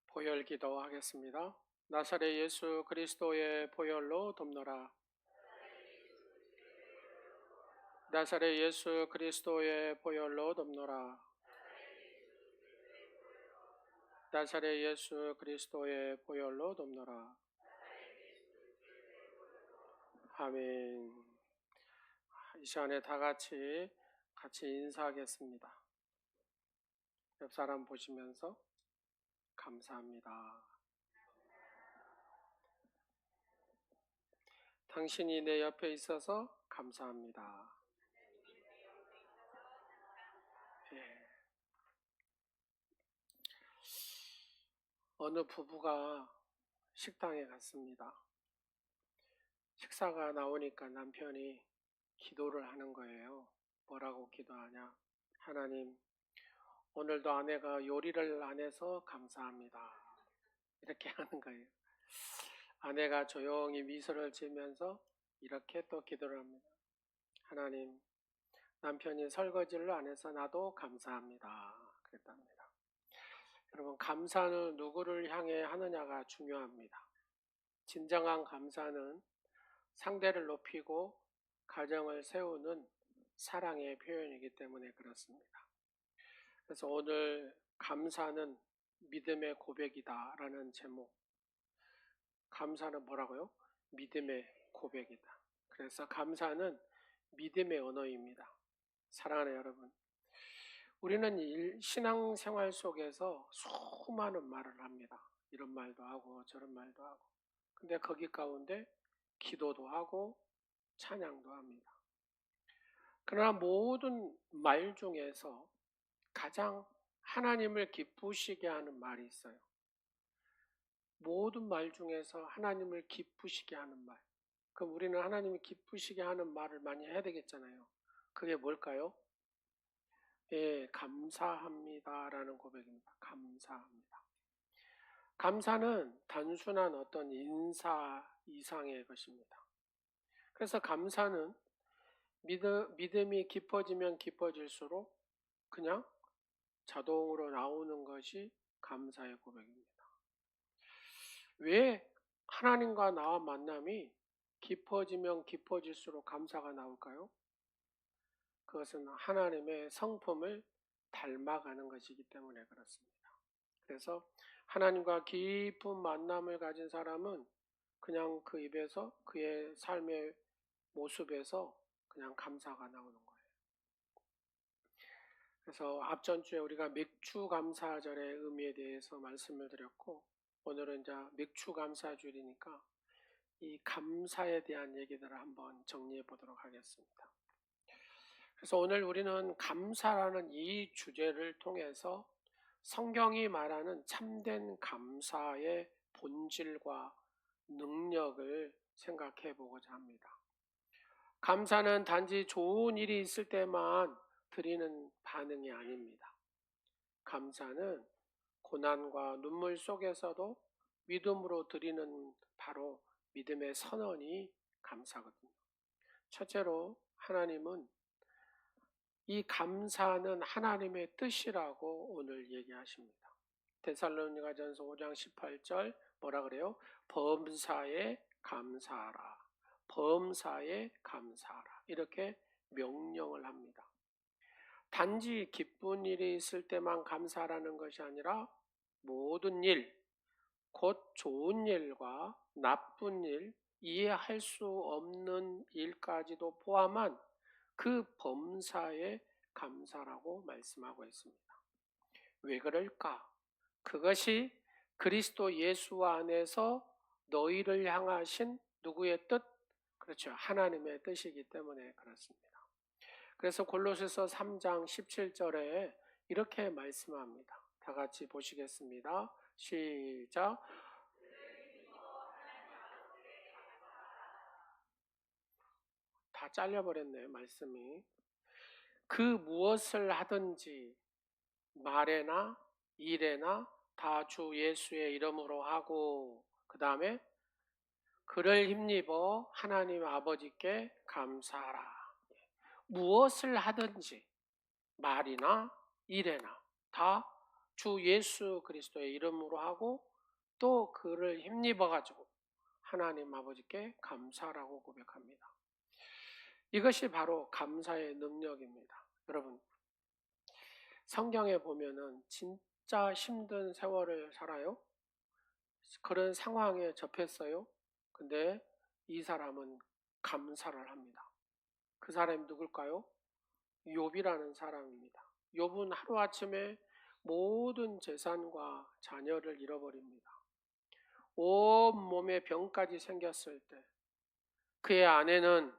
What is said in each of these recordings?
보혈 기도하겠습니다. 나사렛 예수 그리스도의 보혈로 돕노라. 나사렛 예수 그리스도의 보혈로 돕노라. 나사렛 예수 그리스도의 보혈로 돕노라. 아멘. 이 시간에 다 같이 인사하겠습니다. 옆 사람 보시면서 감사합니다. 당신이 내 옆에 있어서 감사합니다. 예. 어느 부부가 식당에 갔습니다. 식사가 나오니까 남편이 기도를 하는 거예요. 뭐라고 기도하냐? 하나님, 오늘도 아내가 요리를 안 해서 감사합니다. 이렇게 하는 거예요. 아내가 조용히 미소를 지으면서 이렇게 또 기도를 합니다. 하나님, 남편이 설거지를 안 해서 나도 감사합니다. 그랬답니다. 여러분, 감사는 누구를 향해 하느냐가 중요합니다. 진정한 감사는 상대를 높이고 가정을 세우는 사랑의 표현이기 때문에 그렇습니다. 그래서 오늘 감사는 믿음의 고백이다 라는 제목. 감사는 뭐라고요? 믿음의 고백이다. 그래서 감사는 믿음의 언어입니다. 사랑하는 여러분, 우리는 신앙생활 속에서 수많은 말을 합니다. 이런 말도 하고 저런 말도 하고. 근데 거기 가운데 기도도 하고 찬양도 합니다. 그러나 모든 말 중에서 가장 하나님을 기쁘시게 하는 말이 있어요. 모든 말 중에서 하나님을 기쁘시게 하는 말. 그럼 우리는 하나님을 기쁘시게 하는 말을 많이 해야 되겠잖아요. 그게 뭘까요? 예, 감사합니다 라는 고백입니다. 감사합니다. 감사는 단순한 어떤 인사 이상의 것입니다. 그래서 감사는 믿음이 깊어지면 깊어질수록 그냥 자동으로 나오는 것이 감사의 고백입니다. 왜 하나님과 나와 만남이 깊어지면 깊어질수록 감사가 나올까요? 그것은 하나님의 성품을 닮아가는 것이기 때문에 그렇습니다. 그래서 하나님과 깊은 만남을 가진 사람은 그냥 그 입에서 그의 삶의 모습에서 그냥 감사가 나오는 거예요. 그래서 앞전 주에 우리가 맥주 감사절의 의미에 대해서 말씀을 드렸고, 오늘은 이제 맥주 감사주일이니까 이 감사에 대한 얘기들을 한번 정리해 보도록 하겠습니다. 그래서 오늘 우리는 감사라는 이 주제를 통해서 성경이 말하는 참된 감사의 본질과 능력을 생각해 보고자 합니다. 감사는 단지 좋은 일이 있을 때만 드리는 반응이 아닙니다. 감사는 고난과 눈물 속에서도 믿음으로 드리는 바로 믿음의 선언이 감사거든요. 첫째로 하나님은 이 감사는 하나님의 뜻이라고 오늘 얘기하십니다. 데살로니가전서 5장 18절 뭐라 그래요? 범사에 감사하라. 범사에 감사하라. 이렇게 명령을 합니다. 단지 기쁜 일이 있을 때만 감사하라는 것이 아니라 모든 일, 곧 좋은 일과 나쁜 일, 이해할 수 없는 일까지도 포함한 그 범사에 감사라고 말씀하고 있습니다. 왜 그럴까? 그것이 그리스도 예수 안에서 너희를 향하신 누구의 뜻? 그렇죠. 하나님의 뜻이기 때문에 그렇습니다. 그래서 골로새서 3장 17절에 이렇게 말씀합니다. 다 같이 보시겠습니다. 시작. 다 잘려버렸네요, 말씀이. 그 무엇을 하든지 말에나 일에나 다 주 예수의 이름으로 하고, 그 다음에 그를 힘입어 하나님 아버지께 감사하라. 무엇을 하든지 말이나 일에나 다 주 예수 그리스도의 이름으로 하고 또 그를 힘입어 가지고 하나님 아버지께 감사라고 고백합니다. 이것이 바로 감사의 능력입니다. 여러분, 성경에 보면은 진짜 힘든 세월을 살아요. 그런 상황에 접했어요. 근데 이 사람은 감사를 합니다. 그 사람이 누굴까요? 욥이라는 사람입니다. 욥은 하루아침에 모든 재산과 자녀를 잃어버립니다. 온 몸에 병까지 생겼을 때 그의 아내는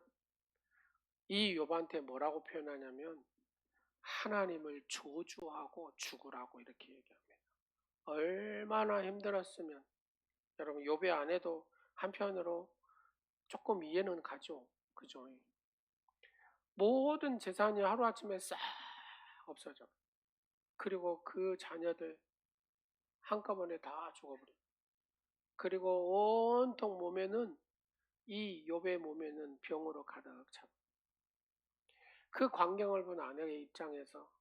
이 욥한테 뭐라고 표현하냐면 하나님을 저주하고 죽으라고 이렇게 얘기합니다. 얼마나 힘들었으면 여러분 욥의 아내도 한편으로 조금 이해는 가죠. 그죠? 모든 재산이 하루아침에 싹 없어져. 그리고 그 자녀들 한꺼번에 다 죽어버려요. 그리고 온통 몸에는 이 욥의 몸에는 병으로 가득 차고 그 광경을 본 아내의 입장에서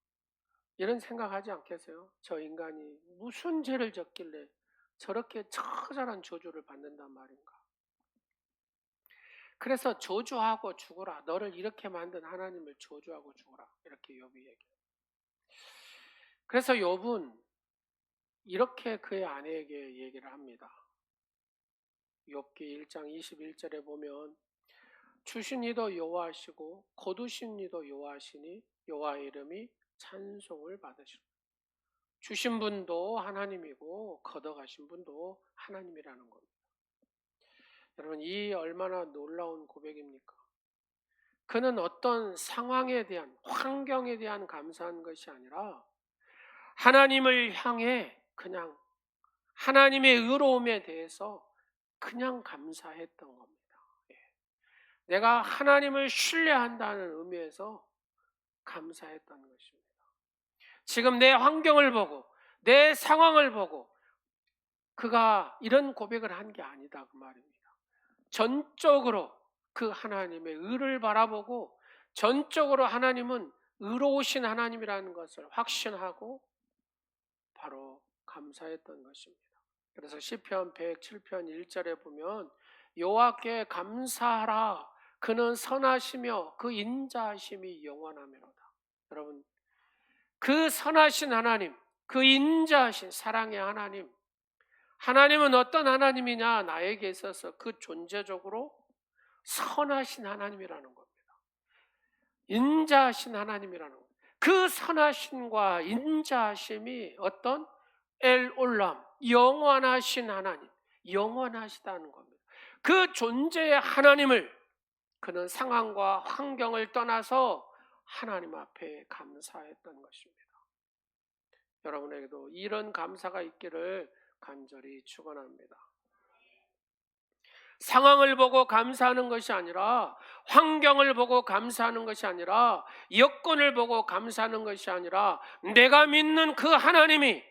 이런 생각하지 않겠어요? 저 인간이 무슨 죄를 졌길래 저렇게 처절한 저주를 받는단 말인가? 그래서 저주하고 죽어라. 너를 이렇게 만든 하나님을 저주하고 죽어라. 이렇게 욥이 얘기해요. 그래서 욥은 이렇게 그의 아내에게 얘기를 합니다. 욥기 1장 21절에 보면 주신 이도 여호와시고 거두신 이도 여호와시니 여호와의 이름이 찬송을 받으시고 주신 분도 하나님이고 걷어가신 분도 하나님이라는 겁니다. 여러분 이 얼마나 놀라운 고백입니까? 그는 어떤 상황에 대한 환경에 대한 감사한 것이 아니라 하나님을 향해 그냥 하나님의 의로움에 대해서 그냥 감사했던 겁니다. 내가 하나님을 신뢰한다는 의미에서 감사했던 것입니다. 지금 내 환경을 보고 내 상황을 보고 그가 이런 고백을 한 게 아니다 그 말입니다. 전적으로 그 하나님의 의를 바라보고 전적으로 하나님은 의로우신 하나님이라는 것을 확신하고 바로 감사했던 것입니다. 그래서 시편 107편 1절에 보면 여호와께 감사하라 그는 선하시며 그 인자하심이 영원하미로다. 여러분 그 선하신 하나님, 그 인자하신 사랑의 하나님, 하나님은 어떤 하나님이냐? 나에게 있어서 그 존재적으로 선하신 하나님이라는 겁니다. 인자하신 하나님이라는 겁니다. 그 선하심과 인자하심이 어떤 엘올람, 영원하신 하나님, 영원하시다는 겁니다. 그 존재의 하나님을 그는 상황과 환경을 떠나서 하나님 앞에 감사했던 것입니다. 여러분에게도 이런 감사가 있기를 간절히 축원합니다. 상황을 보고 감사하는 것이 아니라 환경을 보고 감사하는 것이 아니라 여건을 보고 감사하는 것이 아니라 내가 믿는 그 하나님이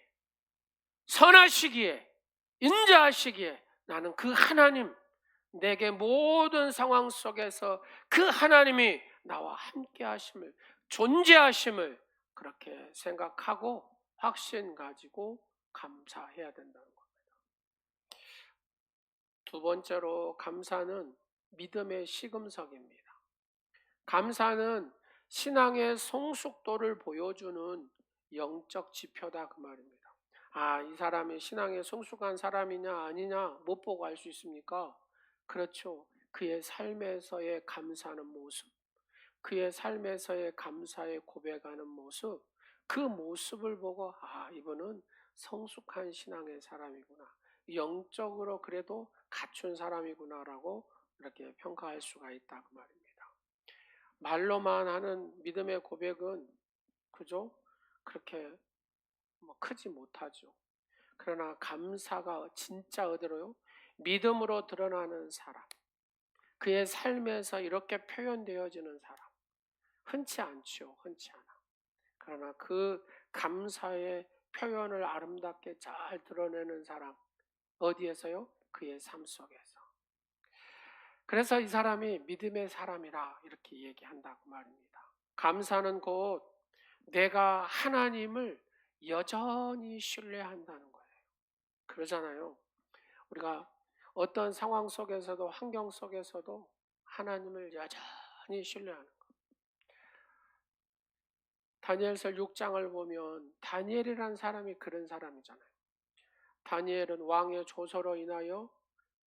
선하시기에 인자하시기에 나는 그 하나님 내게 모든 상황 속에서 그 하나님이 나와 함께 하심을 존재하심을 그렇게 생각하고 확신 가지고 감사해야 된다는 겁니다. 두 번째로 감사는 믿음의 시금석입니다. 감사는 신앙의 성숙도를 보여주는 영적 지표다 그 말입니다. 이 사람이 신앙에 성숙한 사람이냐 아니냐 못 보고 알 수 있습니까? 그렇죠. 그의 삶에서의 감사하는 모습, 그의 삶에서의 감사에 고백하는 모습, 그 모습을 보고 이분은 성숙한 신앙의 사람이구나, 영적으로 그래도 갖춘 사람이구나라고 이렇게 평가할 수가 있다 그 말입니다. 말로만 하는 믿음의 고백은 그죠? 그렇게 크지 못하죠. 그러나 감사가 진짜 어디로요? 믿음으로 드러나는 사람, 그의 삶에서 이렇게 표현되어지는 사람 흔치 않죠. 흔치 않아. 그러나 그 감사의 표현을 아름답게 잘 드러내는 사람 어디에서요? 그의 삶 속에서. 그래서 이 사람이 믿음의 사람이라 이렇게 얘기한다고 말입니다. 감사는 곧 내가 하나님을 여전히 신뢰한다는 거예요. 그러잖아요. 우리가 어떤 상황 속에서도 환경 속에서도 하나님을 여전히 신뢰하는 거. 다니엘서 6장을 보면 다니엘이라는 사람이 그런 사람이잖아요. 다니엘은 왕의 조서로 인하여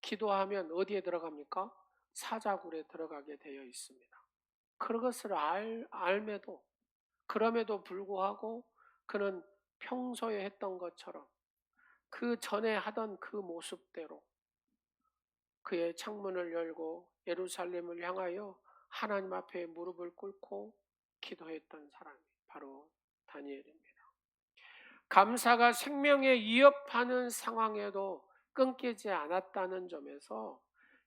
기도하면 어디에 들어갑니까? 사자굴에 들어가게 되어 있습니다. 그것을 알매도 그럼에도 불구하고 그는 평소에 했던 것처럼 그 전에 하던 그 모습대로 그의 창문을 열고 예루살렘을 향하여 하나님 앞에 무릎을 꿇고 기도했던 사람이 바로 다니엘입니다. 감사가 생명에 위협하는 상황에도 끊기지 않았다는 점에서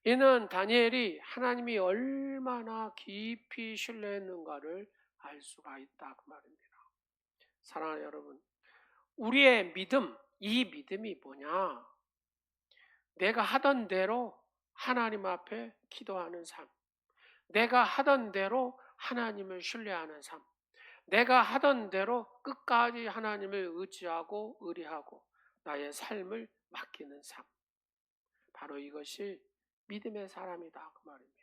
이는 다니엘이 하나님이 얼마나 깊이 신뢰했는가를 알 수가 있다 그 말입니다. 사랑하는 여러분, 우리의 믿음, 이 믿음이 뭐냐? 내가 하던 대로 하나님 앞에 기도하는 삶, 내가 하던 대로 하나님을 신뢰하는 삶, 내가 하던 대로 끝까지 하나님을 의지하고 의뢰하고 나의 삶을 맡기는 삶. 바로 이것이 믿음의 사람이다 그 말입니다.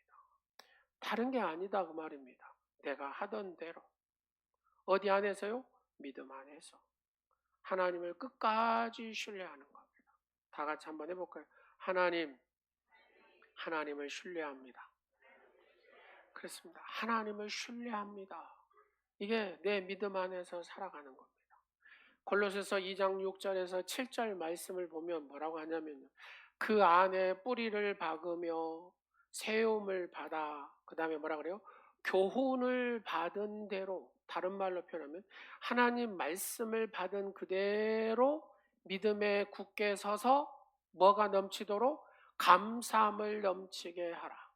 다른 게 아니다 그 말입니다. 내가 하던 대로. 어디 안에서요? 믿음 안에서. 하나님을 끝까지 신뢰하는 겁니다. 다 같이 한번 해볼까요? 하나님을 신뢰합니다. 그렇습니다. 하나님을 신뢰합니다. 이게 내 믿음 안에서 살아가는 겁니다. 골로새서 2장 6절에서 7절 말씀을 보면 뭐라고 하냐면 그 안에 뿌리를 박으며 세움을 받아 그 다음에 뭐라 그래요? 교훈을 받은 대로 다른 말로 표현하면 하나님 말씀을 받은 그대로 믿음에 굳게 서서 뭐가 넘치도록 감사함을 넘치게 하라.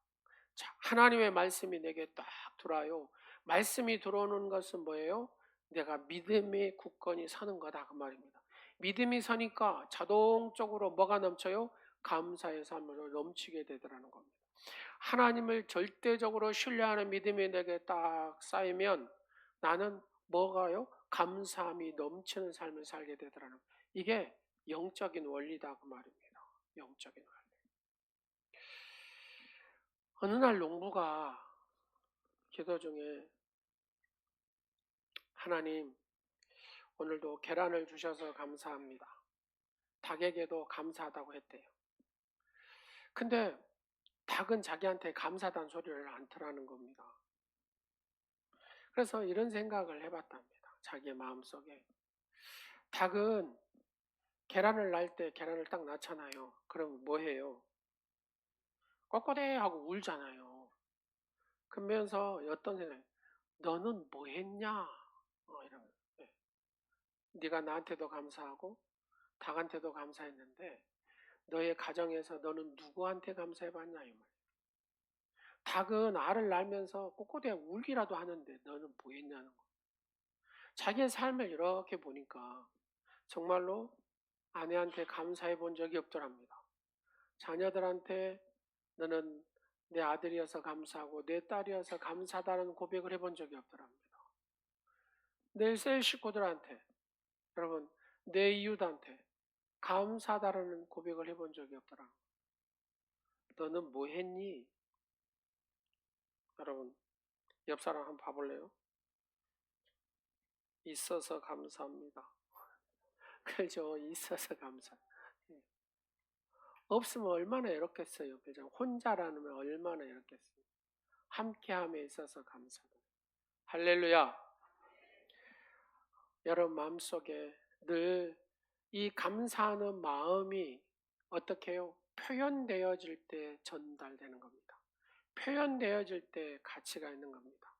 자, 하나님의 말씀이 내게 딱 들어와요. 말씀이 들어오는 것은 뭐예요? 내가 믿음에 굳건히 서는 거다 그 말입니다. 믿음이 서니까 자동적으로 뭐가 넘쳐요? 감사의 삶으로 넘치게 되더라는 겁니다. 하나님을 절대적으로 신뢰하는 믿음이 내게 딱 쌓이면 나는 뭐가요? 감사함이 넘치는 삶을 살게 되더라는 겁니다. 이게 영적인 원리다 그 말입니다. 영적인 원리. 어느 날 농부가 기도 중에 하나님 오늘도 계란을 주셔서 감사합니다. 닭에게도 감사하다고 했대요. 근데 닭은 자기한테 감사하다는 소리를 안 하라는 겁니다. 그래서 이런 생각을 해봤답니다. 자기의 마음속에. 닭은 계란을 낳을 때 계란을 딱 낳잖아요. 그럼 뭐 해요? 꼬꼬대 하고 울잖아요. 그러면서 어떤 생각이 너는 뭐 했냐? 이러면 네가 나한테도 감사하고 닭한테도 감사했는데 너의 가정에서 너는 누구한테 감사해봤냐 이 말. 닭은 알을 낳으면서 꼬꼬대 울기라도 하는데 너는 뭐 했냐는 거. 자기의 삶을 이렇게 보니까 정말로 아내한테 감사해 본 적이 없더랍니다. 자녀들한테 너는 내 아들이어서 감사하고 내 딸이어서 감사하다는 고백을 해본 적이 없더랍니다. 내 셀 식구들한테 여러분 내 이웃한테 감사하다는 고백을 해본 적이 없더라. 너는 뭐 했니? 여러분 옆 사람 한번 봐볼래요? 있어서 감사합니다. 그죠? 있어서 감사. 없으면 얼마나 외롭겠어요. 그죠? 혼자라는 얼마나 외롭겠어요. 함께함에 있어서 감사합니다. 할렐루야. 여러분 마음속에 늘 이 감사하는 마음이 어떻게 해요? 표현되어질 때 전달되는 겁니다. 표현되어질 때 가치가 있는 겁니다.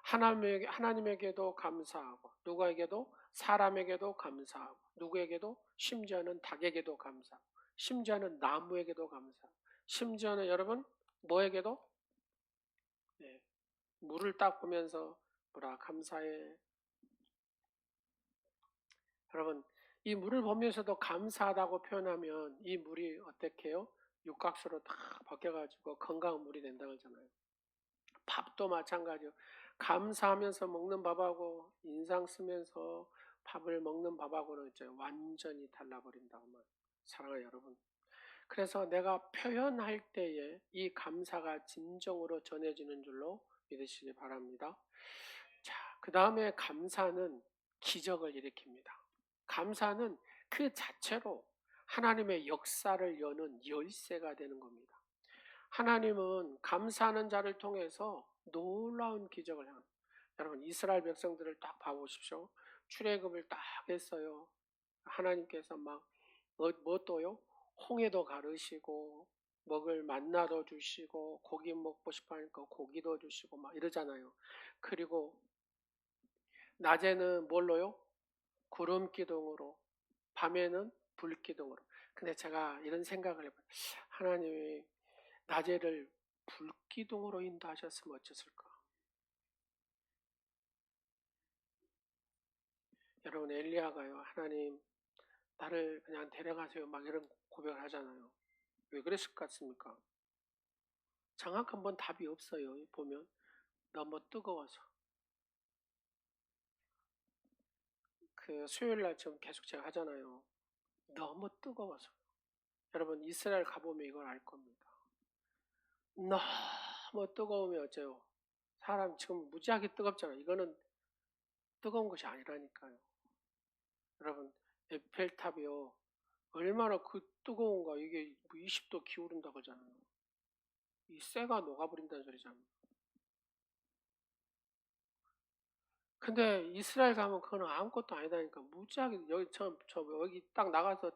하나님에게도 감사하고 누구에게도 사람에게도 감사하고 누구에게도 심지어는 닭에게도 감사하고 심지어는 나무에게도 감사하고 심지어는 여러분 뭐에게도 네, 물을 딱 보면서 뭐라 감사해. 여러분 이 물을 보면서도 감사하다고 표현하면 이 물이 어떻게 해요? 육각수로 다 벗겨가지고 건강한 물이 된다고 하잖아요. 밥도 마찬가지요. 감사하면서 먹는 밥하고 인상 쓰면서 밥을 먹는 밥하고는 이제 완전히 달라버린다고 말. 사랑하는 여러분. 그래서 내가 표현할 때에 이 감사가 진정으로 전해지는 줄로 믿으시기 바랍니다. 자, 그 다음에 감사는 기적을 일으킵니다. 감사는 그 자체로 하나님의 역사를 여는 열쇠가 되는 겁니다. 하나님은 감사하는 자를 통해서 놀라운 기적을 행합니다. 여러분 이스라엘 백성들을 딱 봐보십시오. 출애굽을 딱 했어요. 하나님께서 막 뭐 또요? 홍해도 가르시고 먹을 만나도 주시고 고기 먹고 싶어 하니까 고기도 주시고 막 이러잖아요. 그리고 낮에는 뭘로요? 구름 기둥으로, 밤에는 불 기둥으로. 근데 제가 이런 생각을 해봐요. 하나님이 낮에를 불 기둥으로 인도하셨으면 어땠을까? 여러분 엘리야가요, 하나님 나를 그냥 데려가세요 막 이런 고백을 하잖아요. 왜 그랬을 것 같습니까? 정확한 번 답이 없어요. 보면 너무 뜨거워서. 그 수요일 날 지금 계속 제가 하잖아요. 너무 뜨거워서. 여러분 이스라엘 가보면 이걸 알 겁니다. 너무 뜨거우면 어째요? 사람 지금 무지하게 뜨겁잖아요. 이거는 뜨거운 것이 아니라니까요. 여러분 에펠탑이요. 얼마나 그 뜨거운가. 이게 20도 기울인다 그러잖아요. 이 쇠가 녹아버린다는 소리잖아요. 근데 이스라엘 가면 그거는 아무것도 아니다니까. 무지하게 여기 저 여기 딱 나가서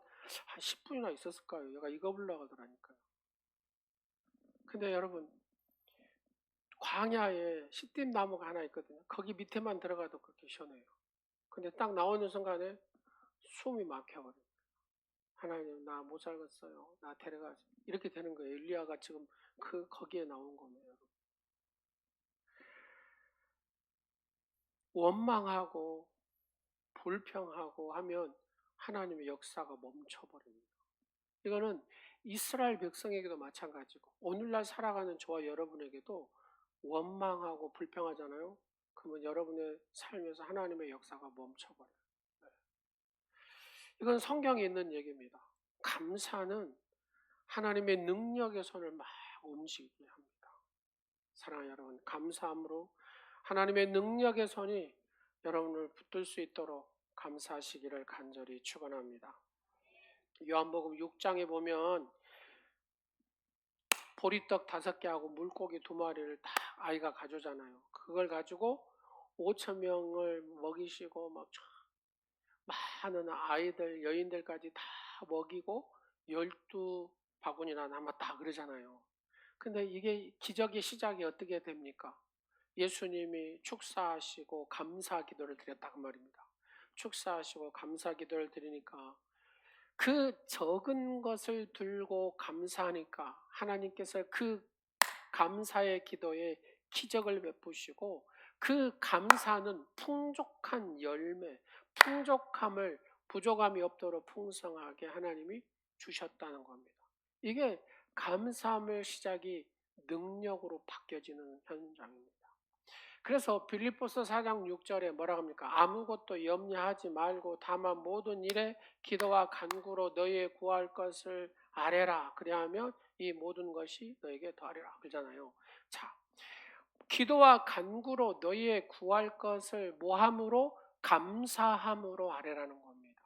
한 10분이나 있었을 까요 얘가 익어보려고 하더라니까요. 근데 여러분 광야에 시띠 나무가 하나 있거든요. 거기 밑에만 들어가도 그렇게 시원해요. 근데 딱 나오는 순간에 숨이 막혀버려요. 하나님 나 못 살겠어요. 나 데려가세요. 이렇게 되는 거예요. 엘리야가 지금 거기에 나온 겁니다. 원망하고 불평하고 하면 하나님의 역사가 멈춰버립니다. 이거는 이스라엘 백성에게도 마찬가지고 오늘날 살아가는 저와 여러분에게도 원망하고 불평하잖아요. 그러면 여러분의 삶에서 하나님의 역사가 멈춰버려요. 이건 성경에 있는 얘기입니다. 감사는 하나님의 능력의 손을 막 움직이게 합니다. 사랑하는 여러분, 감사함으로 하나님의 능력의 손이 여러분을 붙들 수 있도록 감사하시기를 간절히 축원합니다. 요한복음 6장에 보면 보리떡 5개하고 물고기 2마리를 다 아이가 가져오잖아요. 그걸 가지고 5,000명을 먹이시고 막 많은 아이들, 여인들까지 다 먹이고 12바구니나 남았다 그러잖아요. 근데 이게 기적의 시작이 어떻게 됩니까? 예수님이 축사하시고 감사 기도를 드렸다고 말입니다. 축사하시고 감사 기도를 드리니까 그 적은 것을 들고 감사하니까 하나님께서 그 감사의 기도에 기적을 베푸시고 그 감사는 풍족한 열매, 풍족함을 부족함이 없도록 풍성하게 하나님이 주셨다는 겁니다. 이게 감사함의 시작이 능력으로 바뀌어지는 현장입니다. 그래서 빌립보서 4장 6절에 뭐라고 합니까? 아무것도 염려하지 말고 다만 모든 일에 기도와 간구로 너희의 구할 것을 아뢰라. 그래야하면 이 모든 것이 너에게 더하리라. 그러잖아요. 자, 기도와 간구로 너희의 구할 것을 뭐함으로? 감사함으로 아뢰라는 겁니다.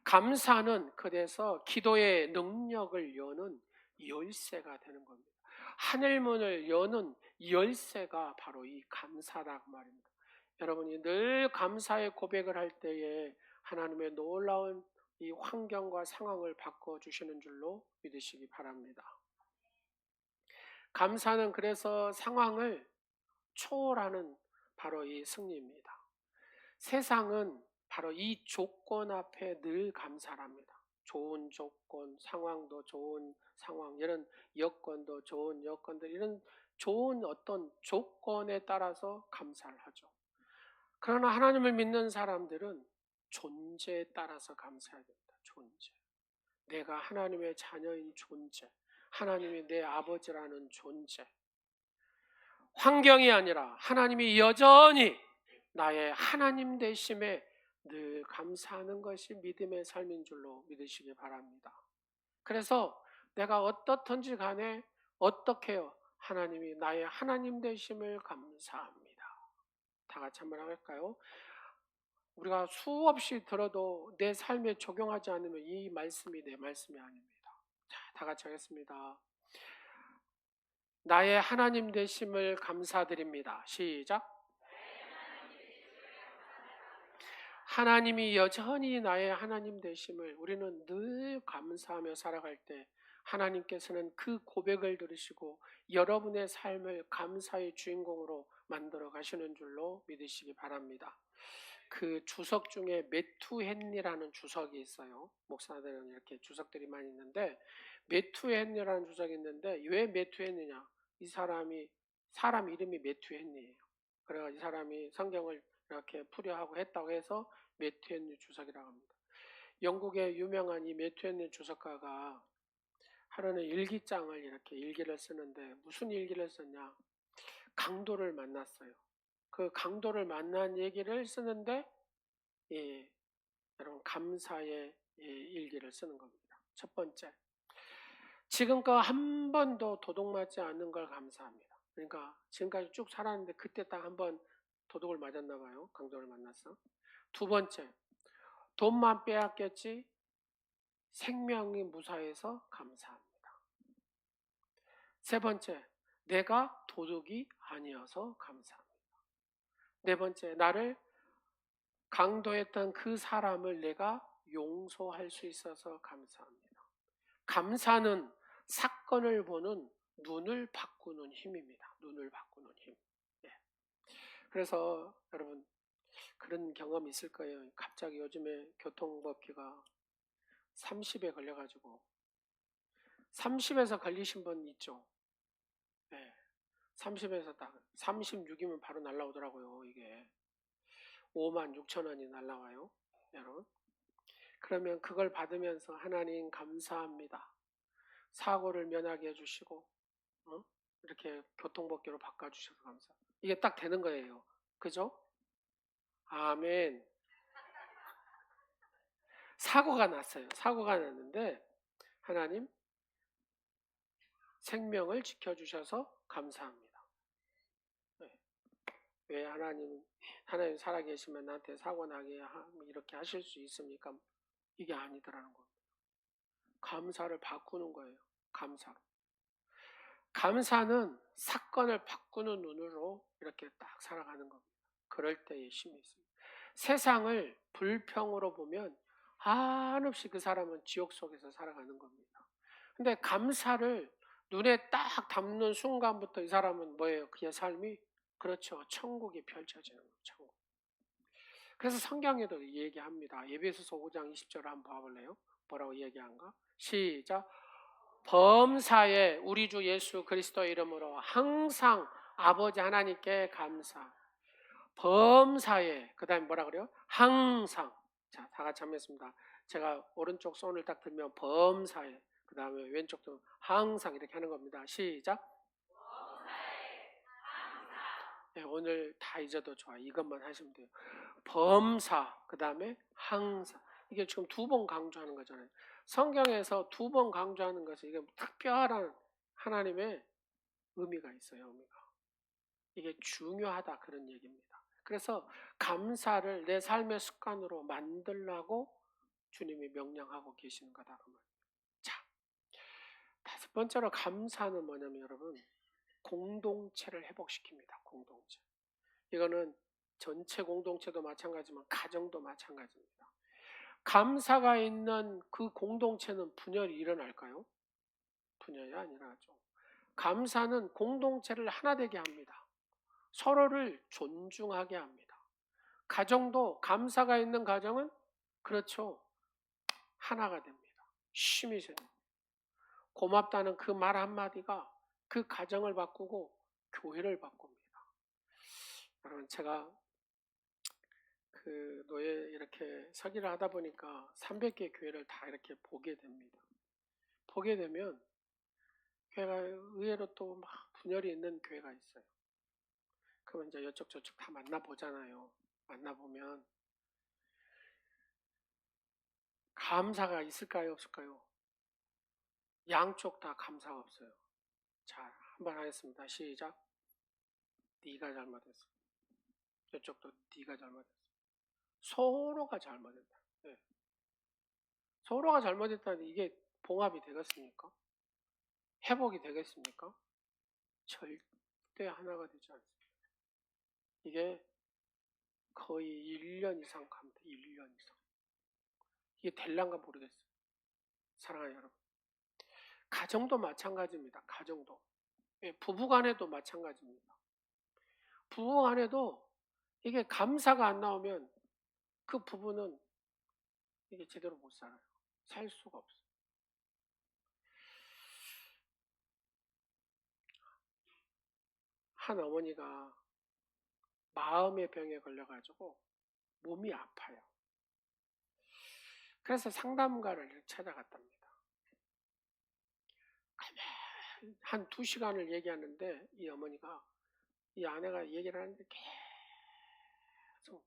감사는 그래서 기도의 능력을 여는 열쇠가 되는 겁니다. 하늘문을 여는 열쇠가 바로 이 감사라고 말입니다. 여러분이 늘 감사의 고백을 할 때에 하나님의 놀라운 이 환경과 상황을 바꿔주시는 줄로 믿으시기 바랍니다. 감사는 그래서 상황을 초월하는 바로 이 승리입니다. 세상은 바로 이 조건 앞에 늘 감사합니다. 좋은 조건, 상황도 좋은 상황, 이런 여건도 좋은 여건들, 이런 좋은 어떤 조건에 따라서 감사를 하죠. 그러나 하나님을 믿는 사람들은 존재에 따라서 감사해야 됩니다. 존재. 내가 하나님의 자녀인 존재. 하나님이 내 아버지라는 존재. 환경이 아니라 하나님이 여전히 나의 하나님 되심에 늘 감사하는 것이 믿음의 삶인 줄로 믿으시기 바랍니다. 그래서 내가 어떻든지 간에 어떻게 해요? 하나님이 나의 하나님 되심을 감사합니다. 다 같이 한번 할까요? 우리가 수없이 들어도 내 삶에 적용하지 않으면 이 말씀이 내 말씀이 아닙니다. 자, 다 같이 하겠습니다. 나의 하나님 되심을 감사드립니다. 시작. 하나님이 여전히 나의 하나님 되심을 우리는 늘 감사하며 살아갈 때 하나님께서는 그 고백을 들으시고 여러분의 삶을 감사의 주인공으로 만들어 가시는 줄로 믿으시기 바랍니다. 그 주석 중에 메투헨리라는 주석이 있어요. 목사들은 이렇게 주석들이 많이 있는데 메투헨리라는 주석이 있는데 왜 메투헨리냐? 이 사람이 사람 이름이 메투헨리예요. 그래서 이 사람이 성경을 이렇게 풀이하고 했다고 해서 메투헨리 주석이라고 합니다. 영국의 유명한 이 메투헨리 주석가가 하루는 일기장을 이렇게 일기를 쓰는데 무슨 일기를 썼냐? 강도를 만났어요. 그 강도를 만난 얘기를 쓰는데 예, 여러분 감사의 일기를 쓰는 겁니다. 첫 번째, 지금껏 한 번도 도둑맞지 않는 걸 감사합니다. 그러니까 지금까지 쭉 살았는데 그때 딱 한 번 도둑을 맞았나 봐요. 강도를 만났어. 두 번째, 돈만 빼앗겼지 생명이 무사해서 감사합니다. 세 번째, 내가 도둑이 아니어서 감사합니다. 네 번째, 나를 강도했던 그 사람을 내가 용서할 수 있어서 감사합니다. 감사는 사건을 보는 눈을 바꾸는 힘입니다. 눈을 바꾸는 힘. 예. 그래서 여러분 그런 경험 있을 거예요. 갑자기 요즘에 교통법규가 30에 걸려가지고 30에서 걸리신 분 있죠? 네. 30에서 딱 36이면 바로 날라오더라고요. 이게 5만 6천 원이 날라와요. 여러분. 그러면 그걸 받으면서 하나님 감사합니다. 사고를 면하게 해주시고 이렇게 교통법규로 바꿔주셔서 감사합니다. 이게 딱 되는 거예요. 그죠? 아멘. 사고가 났어요. 사고가 났는데 하나님 생명을 지켜주셔서 감사합니다. 네. 왜 하나님 살아계시면 나한테 사고 나게 이렇게 하실 수 있습니까? 이게 아니더라는 겁니다. 감사를 바꾸는 거예요. 감사로. 감사는 사건을 바꾸는 눈으로 이렇게 딱 살아가는 겁니다. 그럴 때의 힘이 있습니다. 세상을 불평으로 보면 한없이 그 사람은 지옥 속에서 살아가는 겁니다. 근데 감사를 눈에 딱 담는 순간부터 이 사람은 뭐예요? 그의 삶이 그렇죠. 천국이 펼쳐지는 거예요. 천국. 그래서 성경에도 얘기합니다. 에베소서 5장 20절을 한번 봐볼래요? 뭐라고 얘기한가? 시작. 범사에 우리 주 예수 그리스도 이름으로 항상 아버지 하나님께 감사. 범사에 그 다음에 뭐라 그래요? 항상. 자, 다 같이 한번 했습니다. 제가 오른쪽 손을 딱 들면 범사에 그 다음에 왼쪽도 항상 이렇게 하는 겁니다. 시작. 네, 오늘 다 잊어도 좋아. 이것만 하시면 돼요. 범사 그 다음에 항상. 이게 지금 두 번 강조하는 거잖아요. 성경에서 두 번 강조하는 것은 이게 특별한 하나님의 의미가 있어요. 의미가. 이게 중요하다 그런 얘기입니다. 그래서 감사를 내 삶의 습관으로 만들라고 주님이 명령하고 계시는 거다 그 말이에요. 자, 다섯 번째로 감사는 뭐냐면 여러분 공동체를 회복시킵니다. 공동체. 이거는 전체 공동체도 마찬가지지만 가정도 마찬가지입니다. 감사가 있는 그 공동체는 분열이 일어날까요? 분열이 아니라죠. 감사는 공동체를 하나 되게 합니다. 서로를 존중하게 합니다. 가정도 감사가 있는 가정은 그렇죠. 하나가 됩니다. 힘이 생깁니다. 고맙다는 그 말 한마디가 그 가정을 바꾸고 교회를 바꿉니다. 여러분 제가 그 노예 이렇게 서기를 하다 보니까 300개 교회를 다 이렇게 보게 됩니다. 보게 되면 교회가 의외로 또 막 분열이 있는 교회가 있어요. 그러면 이제 이쪽 저쪽 다 만나보잖아요. 만나보면 감사가 있을까요, 없을까요? 양쪽 다 감사가 없어요. 자, 한번 하겠습니다. 시작. 네가 잘못했어. 이쪽도 네가 잘못했어. 서로가 잘못했다. 네. 서로가 잘못했다는 이게 봉합이 되겠습니까? 회복이 되겠습니까? 절대 하나가 되지 않습니다. 이게 거의 1년 이상 갑니다. 1년 이상. 이게 될란가 모르겠어요. 사랑하는 여러분. 가정도 마찬가지입니다. 가정도. 예, 부부간에도 마찬가지입니다. 부부간에도 이게 감사가 안 나오면 그 부부는 이게 제대로 못 살아요. 살 수가 없어요. 한 어머니가 마음의 병에 걸려가지고 몸이 아파요. 그래서 상담가를 찾아갔답니다. 한 2시간을 얘기하는데 이 어머니가 이 아내가 얘기를 하는데 계속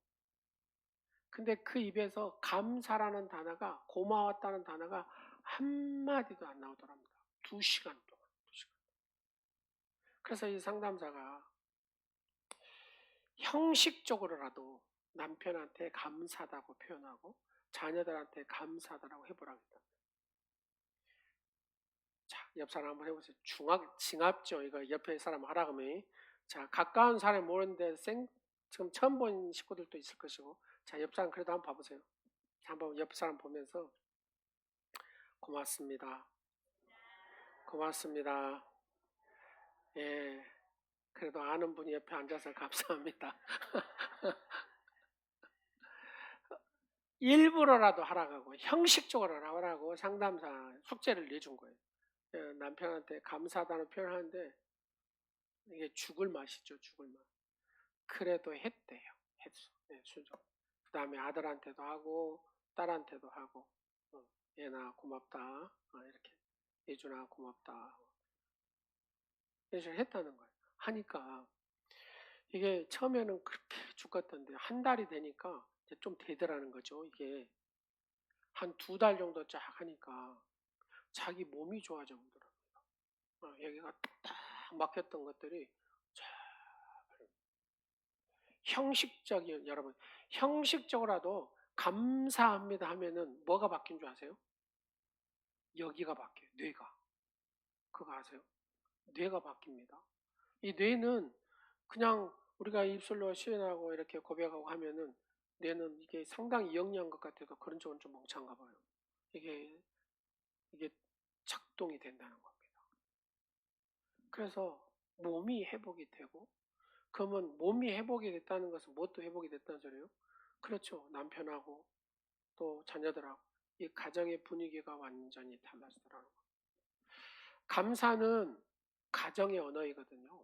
근데 그 입에서 감사라는 단어가 고마웠다는 단어가 한마디도 안 나오더랍니다. 2시간 동안. 2시간. 그래서 이 상담사가 형식적으로라도 남편한테 감사하다고 표현하고 자녀들한테 감사하다고 해보라고 했다. 자, 옆 사람 한번 해보세요. 징합죠. 이거 옆에 사람 하라 그러면. 자, 가까운 사람 모르는데 지금 처음 본 식구들도 있을 것이고. 자, 옆 사람 그래도 한번 봐보세요. 한번 옆 사람 보면서 고맙습니다. 고맙습니다. 예, 그래도 아는 분이 옆에 앉아서 감사합니다. 일부러라도 하라고 형식적으로 하라고 상담사 숙제를 내준 거예요. 예, 남편한테 감사하다는 표현을 하는데 이게 죽을 맛이죠. 죽을 맛. 그래도 했대요. 했어. 네, 순종. 그 다음에 아들한테도 하고 딸한테도 하고 얘나 고맙다. 이렇게 예준아 고맙다. 이렇게 했다는 거예요. 하니까 이게 처음에는 그렇게 죽었던데 한 달이 되니까 이제 좀 되더라는 거죠. 이게 한 2달 정도 쫙 하니까 자기 몸이 좋아져 보더라고요. 여기가 딱 막혔던 것들이 형식적인 여러분 형식적으로라도 감사합니다 하면은 뭐가 바뀐 줄 아세요? 여기가 바뀌어요. 뇌가. 그거 아세요? 뇌가 바뀝니다. 이 뇌는 그냥 우리가 입술로 시인하고 이렇게 고백하고 하면은 뇌는 이게 상당히 영리한 것 같아도 그런 쪽은 좀 멍청한가 봐요. 이게 작동이 된다는 겁니다. 그래서 몸이 회복이 되고 그러면 몸이 회복이 됐다는 것은 무엇도 회복이 됐다는 소리예요? 그렇죠. 남편하고 또 자녀들하고 이 가정의 분위기가 완전히 달라지더라는 거예요. 감사는 가정의 언어이거든요.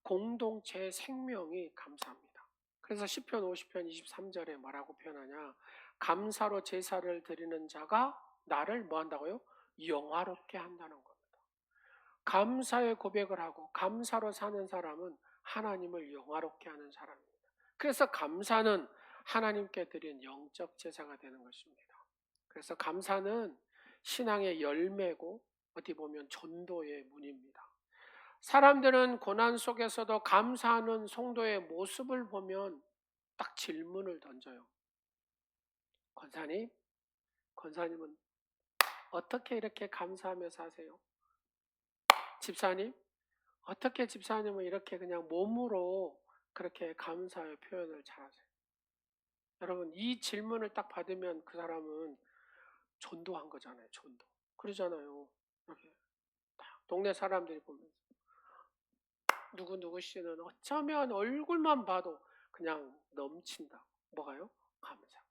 공동체의 생명이 감사합니다. 그래서 시편 50편 23절에 뭐라고 표현하냐? 감사로 제사를 드리는 자가 나를 뭐 한다고요? 영화롭게 한다는 겁니다. 감사의 고백을 하고 감사로 사는 사람은 하나님을 영화롭게 하는 사람입니다. 그래서 감사는 하나님께 드린 영적 제사가 되는 것입니다. 그래서 감사는 신앙의 열매고 어떻게 보면 전도의 문입니다. 사람들은 고난 속에서도 감사하는 성도의 모습을 보면 딱 질문을 던져요. 권사님은 어떻게 이렇게 감사하며 사세요? 집사님, 어떻게 집사님은 이렇게 그냥 몸으로 그렇게 감사의 표현을 잘하세요? 여러분, 이 질문을 딱 받으면 그 사람은 전도한 거잖아요. 전도. 그러잖아요. 이렇게 딱 동네 사람들이 보면서 누구 씨는 어쩌면 얼굴만 봐도 그냥 넘친다. 뭐가요? 감사.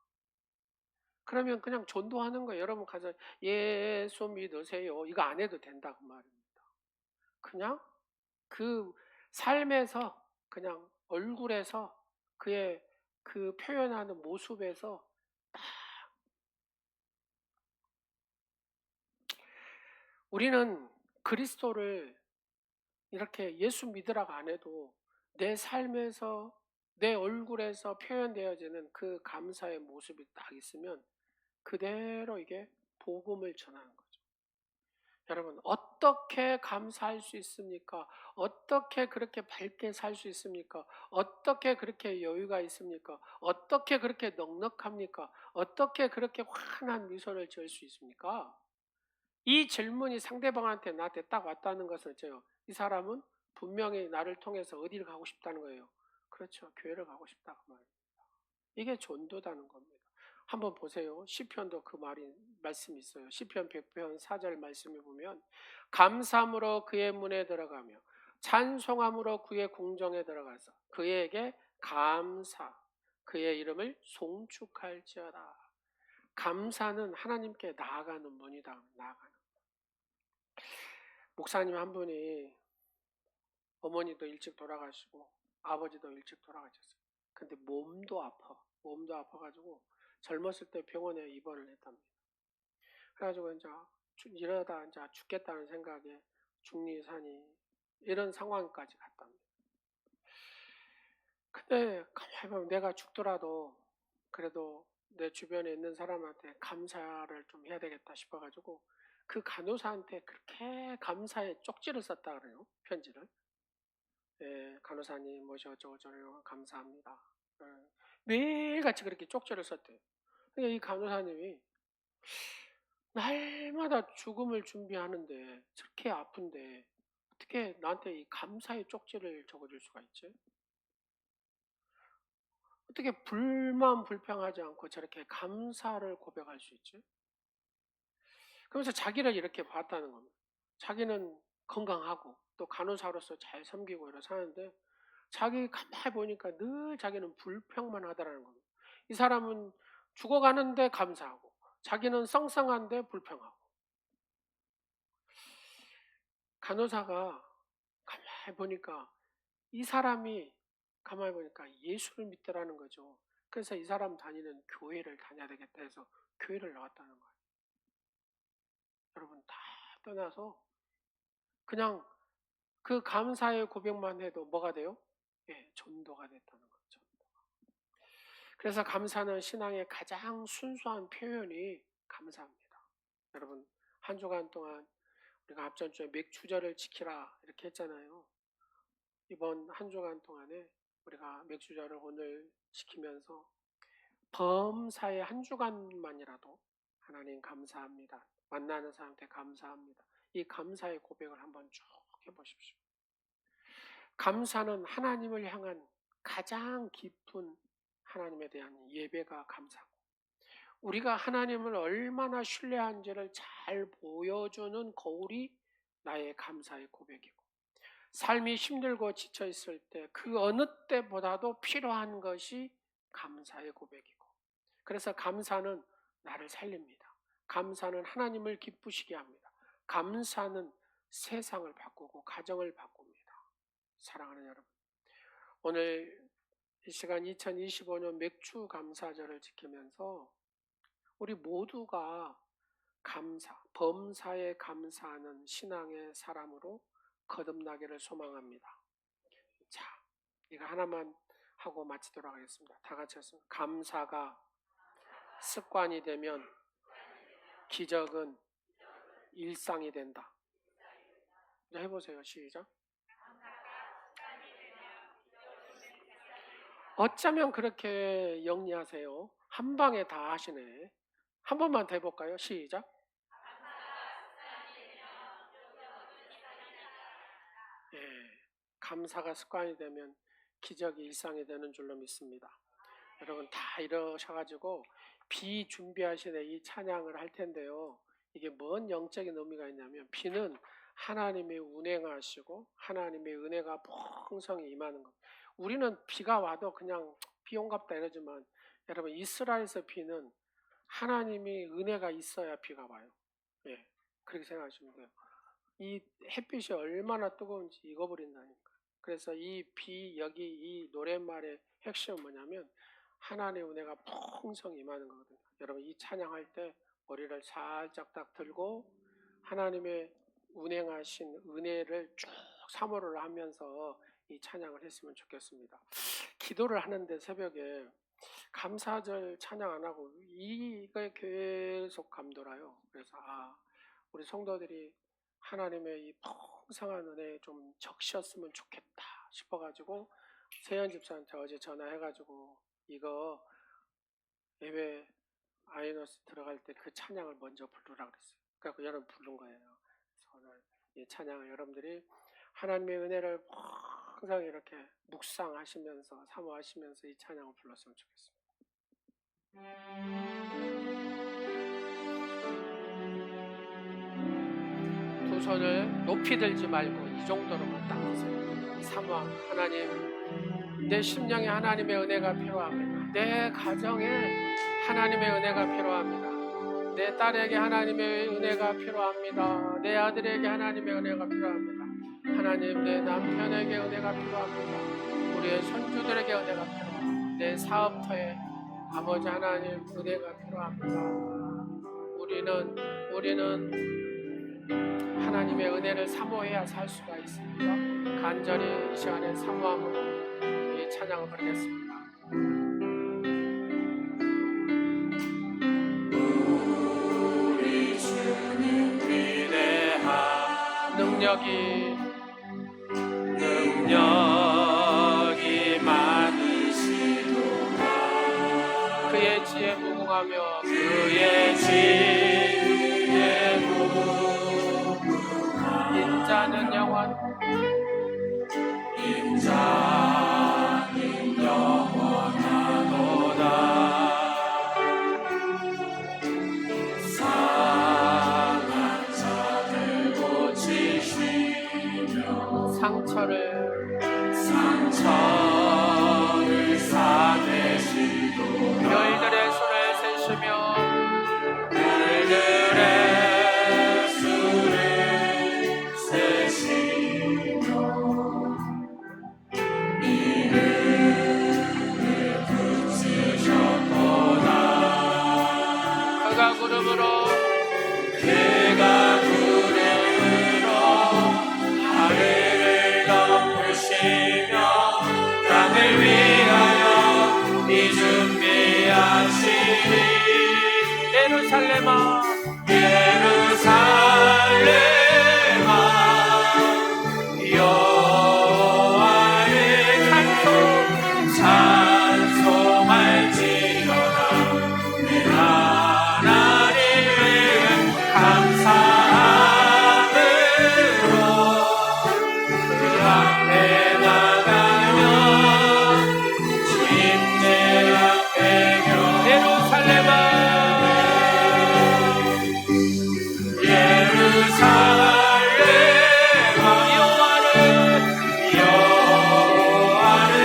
그러면 그냥 전도하는 거예요. 여러분 가서 예수 믿으세요. 이거 안 해도 된다 그 말입니다. 그냥 그 삶에서 그냥 얼굴에서 그의 그 표현하는 모습에서 우리는 그리스도를 이렇게 예수 믿으라고 안 해도 내 삶에서 내 얼굴에서 표현되어지는 그 감사의 모습이 딱 있으면 그대로 이게 복음을 전하는 거죠. 여러분, 어떻게 감사할 수 있습니까? 어떻게 그렇게 밝게 살 수 있습니까? 어떻게 그렇게 여유가 있습니까? 어떻게 그렇게 넉넉합니까? 어떻게 그렇게 환한 미소를 지을 수 있습니까? 이 질문이 상대방한테 나한테 딱 왔다는 것은 이 사람은 분명히 나를 통해서 어디를 가고 싶다는 거예요. 그렇죠. 교회를 가고 싶다 그 말이에요. 이게 전도다는 겁니다. 한번 보세요. 시편도 그 말씀이 있어요. 시편 100편 4절 말씀에 보면 감사함으로 그의 문에 들어가며 찬송함으로 그의 궁정에 들어가서 그에게 감사 그의 이름을 송축할지어다. 감사는 하나님께 나아가는 문이다. 나아가는. 목사님 한 분이 어머니도 일찍 돌아가시고 아버지도 일찍 돌아가셨어요. 근데 몸도 아파. 몸도 아파가지고 젊었을 때 병원에 입원을 했답니다. 그래가지고 이제 이러다 이제 죽겠다는 생각에 중리산이 이런 상황까지 갔답니다. 근데 가만히 보면 내가 죽더라도 그래도 내 주변에 있는 사람한테 감사를 좀 해야 되겠다 싶어가지고 그 간호사한테 그렇게 감사의 쪽지를 썼다 그래요. 편지를. 예, 간호사님 뭐시 어쩌고저쩌고 감사합니다. 예, 매일같이 그렇게 쪽지를 썼대요. 그러니까 이 간호사님이 날마다 죽음을 준비하는데 저렇게 아픈데 어떻게 나한테 이 감사의 쪽지를 적어줄 수가 있지? 어떻게 불평하지 않고 저렇게 감사를 고백할 수 있지? 그러면서 자기를 이렇게 봤다는 겁니다. 자기는 건강하고 또 간호사로서 잘 섬기고 이러 사는데 자기 가만히 보니까 늘 자기는 불평만 하더라는 겁니다. 이 사람은 죽어가는데 감사하고 자기는 썽썽한데 불평하고 간호사가 가만히 보니까 이 사람이 가만히 보니까 예수를 믿더라는 거죠. 그래서 이 사람 다니는 교회를 다녀야 되겠다 해서 교회를 나왔다는 거예요. 여러분 다 떠나서 그냥 그 감사의 고백만 해도 뭐가 돼요? 예, 전도가 됐다는 거죠. 그래서 감사는 신앙의 가장 순수한 표현이 감사합니다. 여러분 한 주간 동안 우리가 앞전 주에 맥주절을 지키라 이렇게 했잖아요. 이번 한 주간 동안에 우리가 맥주절을 오늘 지키면서 범사의 한 주간만이라도 하나님 감사합니다. 만나는 사람한테 감사합니다. 이 감사의 고백을 한번 쭉 해보십시오. 감사는 하나님을 향한 가장 깊은 하나님에 대한 예배가 감사고 우리가 하나님을 얼마나 신뢰한지를 잘 보여주는 거울이 나의 감사의 고백이고 삶이 힘들고 지쳐 있을 때 그 어느 때보다도 필요한 것이 감사의 고백이고 그래서 감사는 나를 살립니다. 감사는 하나님을 기쁘시게 합니다. 감사는 세상을 바꾸고 가정을 바꿉니다. 사랑하는 여러분, 오늘 이 시간 2025년 맥주 감사절을 지키면서 우리 모두가 감사, 범사에 감사하는 신앙의 사람으로 거듭나기를 소망합니다. 자, 이거 하나만 하고 마치도록 하겠습니다. 다 같이 했습니다. 감사가 습관이 되면 기적은 일상이 된다. 이제 해보세요. 시작. 어쩌면 그렇게 영리하세요. 한 방에 다 하시네. 한 번만 더 해볼까요? 시작. 예, 감사가 습관이 되면 기적이 일상이 되는 줄로 믿습니다. 여러분 다 이러셔가지고 비준비하신 이 찬양을 할 텐데요. 이게 뭔 영적인 의미가 있냐면 비는 하나님의 운행하시고 하나님의 은혜가 풍성히 임하는 것. 우리는 비가 와도 그냥 비 온갑다 이러지만 여러분 이스라엘에서 비는 하나님이 은혜가 있어야 비가 와요. 예, 그렇게 생각하시면 돼요. 이 햇빛이 얼마나 뜨거운지 익어버린다니까. 그래서 이 비 여기 이 노랫말의 핵심은 뭐냐면 하나님의 은혜가 풍성히 임하는 거거든요. 여러분 이 찬양할 때 머리를 살짝 딱 들고 하나님의 운행하신 은혜를 쭉 사모를 하면서 이 찬양을 했으면 좋겠습니다. 기도를 하는데 새벽에 감사절 찬양 안 하고 이거에 계속 감돌아요. 그래서 우리 성도들이 하나님의 이 풍성한 은혜에 좀 적셨으면 좋겠다 싶어가지고 세연 집사한테 어제 전화해가지고 이거 예배 아이너스 들어갈 때 그 찬양을 먼저 부르라 그랬어요. 그래서 여러분 부른 거예요. 그래서 오늘 이 찬양을 여러분들이 하나님의 은혜를 항상 이렇게 묵상하시면서 사모하시면서 이 찬양을 불렀으면 좋겠습니다. 두 손을 높이 들지 말고 이 정도로만 딱 드세요. 사모하 하나님, 내 심령에 하나님의 은혜가 필요합니다. 내 가정에 하나님의 은혜가 필요합니다. 내 딸에게 하나님의 은혜가 필요합니다. 내 아들에게 하나님의 은혜가 필요합니다. 하나님, 내 남편에게 은혜가 필요합니다. 우리의 손주들에게 은혜가 필요합니다. 내 사업터에 아버지 하나님 은혜가 필요합니다. 우리는 하나님의 은혜를 사모해야 살 수가 있습니다. 간절히 이 시간에 사모함으로 이 찬양을 부르겠습니다. 우리 주님 위대한 능력이 많으시도다. 그의 지혜 무궁하며 그의 지혜 무궁하며 인자는 영원하도다. 상한 자들 고치시며 상처를 사내시도다. 별들의 수를 세시며 그가 구름으로 하늘을 덮으시며 땅을 위하여 이 준비하시리. 예루살렘아 여호와를 찬송할지어다. 내 하나님을 감사함으로 그 앞에 나가며 주님의 앞에 예루살렘아 여호와를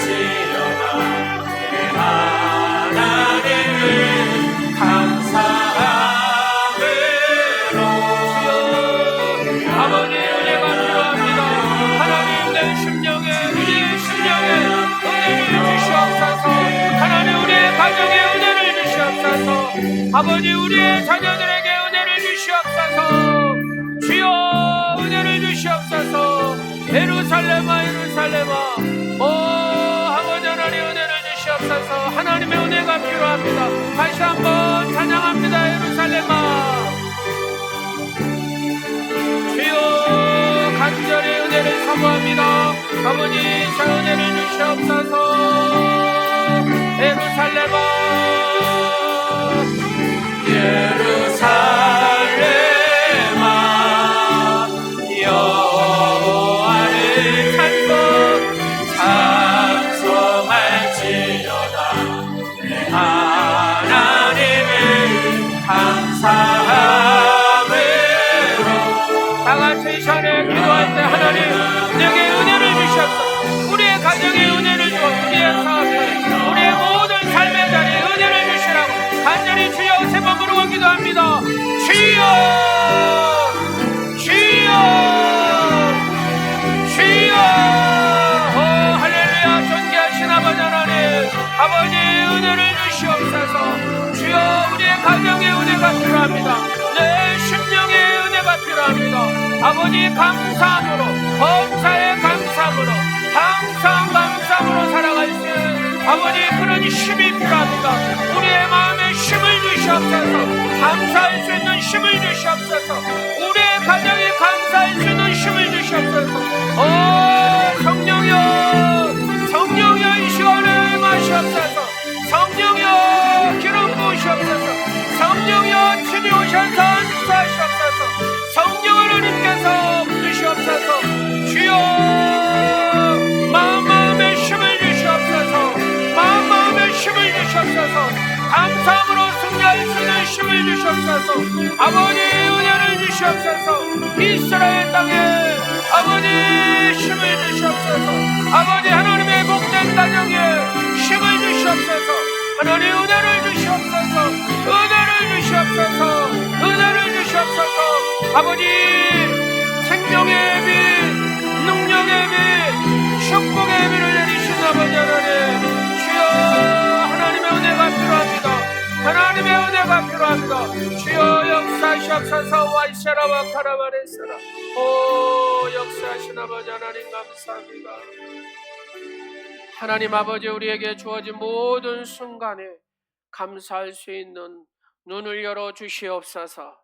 찬송할지어다. 내 하나님을 감사함으로 아버지 은혜가 필요합니다. 하나님 내 심령에 우리의 심령에 은혜를 주시옵소서. 하나님 우리의 가정에 은혜를 주시옵소서. 아버지 우리의 자녀들에게 은혜를 주시옵소서. 주여 은혜를 주시옵소서. 예루살렘아 아버지 하나님 은혜를 주시옵소서. 하나님의 은혜가 필요합니다. 다시 한번 찬양합니다. 예루살렘아 주여 간절히 은혜를 사모합니다. 아버지 저 은혜를 주시옵소서. 예루살렘아 여호와를 찬송할지어다. 내 하나님을 감사함으로 다같이 이 시간에 기도할 때 하나님 내게 은혜를 주시옵소서. 우리의 가정에 은혜를 주어 우리의 사업에 우리의 모든 삶의 자리에 은혜를 주시라고 간절히 주여 세 번 부르고 기도합니다. 주여 할렐루야. 존귀하신 아버지 하나님 아버지 은혜를 주시옵소서. 주여 우리의 가정에 은혜가 필요합니다. 내 심령에 은혜가 필요합니다. 아버지 감사함으로, 범사에 감사함으로, 항상 감사함으로 살아갈 수 있는 아버지 그런 힘이 필요합니다. 우리의 마음에 힘을 주시옵소서. 감사할 수 있는 힘을 주시옵소서. 우리의 가정이 감사할 수 있는 힘을 주시옵소서. 성령이여, 성령이여, 이 시간을 마시옵소서. 성령이여, 기름 부으시옵소서. 성령이여, 친히 오셔서 안수하시옵소서. 성령 하나님께서 부으시옵소서. 주여, 마음에 힘을 주시옵소서. 마음에 힘을 주시옵소서. 감사함으로 승리할 수 있는 힘을 주시옵소서. 아버지 은혜를 주시옵소서. 이스라엘 땅에 아버지 힘을 주시옵소서. 아버지 하나님의 복된 가정에 힘을 주시옵소서. 하나님 은혜를 주시옵소서. 은혜를 주시옵소서. 은혜를 주시옵소서. 아버지 생명의 빛, 능력의 빛, 축복의 빛을 내리신 아버지 하나님, 주여 하나님의 은혜가 필요합니다. 하나님의 은혜가 필요합니다. 주여 역사하시옵소서. 와이샤라와 카라바레사라. 오 역사하신 아버지 하나님 감사합니다. 하나님 아버지, 우리에게 주어진 모든 순간에 감사할 수 있는 눈을 열어 주시옵소서.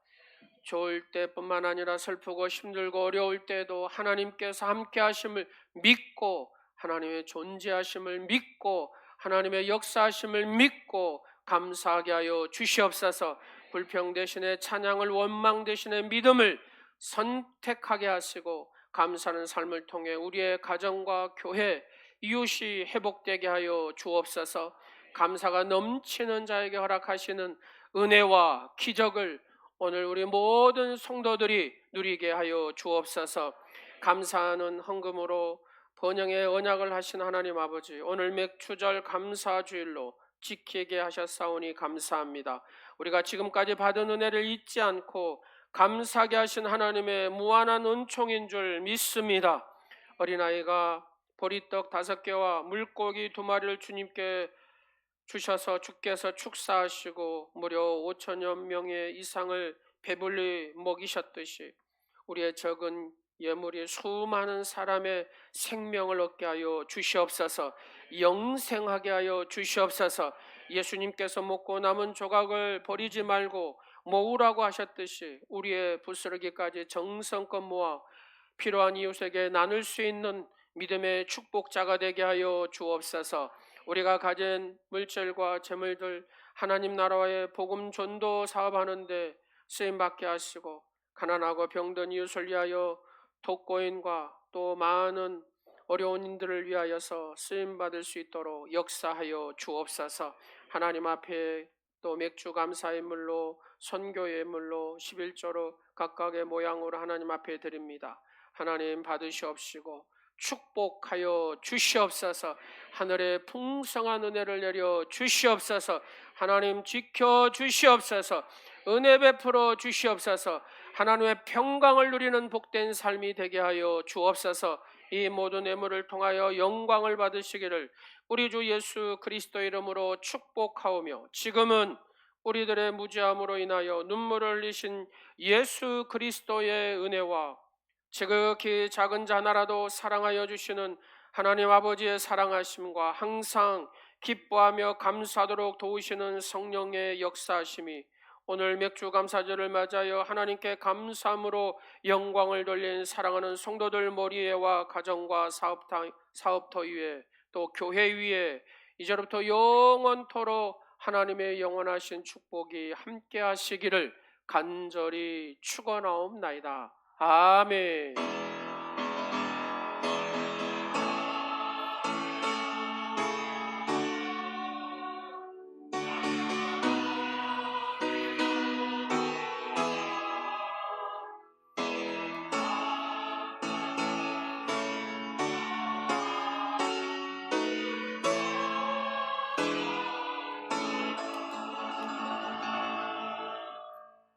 좋을 때뿐만 아니라 슬프고 힘들고 어려울 때도 하나님께서 함께 하심을 믿고, 하나님의 존재하심을 믿고, 하나님의 역사하심을 믿고 감사하게 하여 주시옵소서. 불평 대신에 찬양을, 원망 대신에 믿음을 선택하게 하시고 감사하는 삶을 통해 우리의 가정과 교회, 이웃이 회복되게 하여 주옵소서. 감사가 넘치는 자에게 허락하시는 은혜와 기적을 오늘 우리 모든 성도들이 누리게 하여 주옵소서. 감사하는 헌금으로 번영의 언약을 하신 하나님 아버지, 오늘 맥추절 감사주일로 지키게 하셨사오니 감사합니다. 우리가 지금까지 받은 은혜를 잊지 않고 감사하게 하신 하나님의 무한한 은총인 줄 믿습니다. 어린아이가 보리떡 5개와 물고기 2마리를 주님께 주셔서 주께서 축사하시고 무려 5천여 명의 이상을 배불리 먹이셨듯이 우리의 적은 예물이 수많은 사람의 생명을 얻게 하여 주시옵소서. 영생하게 하여 주시옵소서. 예수님께서 먹고 남은 조각을 버리지 말고 모으라고 하셨듯이 우리의 부스러기까지 정성껏 모아 필요한 이웃에게 나눌 수 있는 믿음의 축복자가 되게 하여 주옵소서. 우리가 가진 물질과 재물들 하나님 나라의 복음 전도 사업하는데 쓰임받게 하시고, 가난하고 병든 이웃을 위하여 독거인과 또 많은 어려운 인들을 위하여서 쓰임받을 수 있도록 역사하여 주옵소서. 하나님 앞에 또 맥주 감사의 물로, 선교의 물로, 11조로 각각의 모양으로 하나님 앞에 드립니다. 하나님 받으시옵시고 축복하여 주시옵소서. 하늘에 풍성한 은혜를 내려 주시옵소서. 하나님 지켜 주시옵소서. 은혜 베풀어 주시옵소서. 하나님의 평강을 누리는 복된 삶이 되게 하여 주옵소서. 이 모든 예물을 통하여 영광을 받으시기를 우리 주 예수 그리스도 이름으로 축복하오며, 지금은 우리들의 무지함으로 인하여 눈물을 흘리신 예수 그리스도의 은혜와 지극히 작은 자 하나라도 사랑하여 주시는 하나님 아버지의 사랑하심과 항상 기뻐하며 감사하도록 도우시는 성령의 역사하심이 오늘 맥주 감사절을 맞아요 하나님께 감사함으로 영광을 돌린 사랑하는 성도들 머리에와 가정과 사업터 위에 또 교회 위에 이제부터 영원토록 하나님의 영원하신 축복이 함께 하시기를 간절히 축원하옵나이다. 아멘.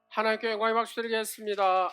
하나님께 영광의 박수 드리겠습니다.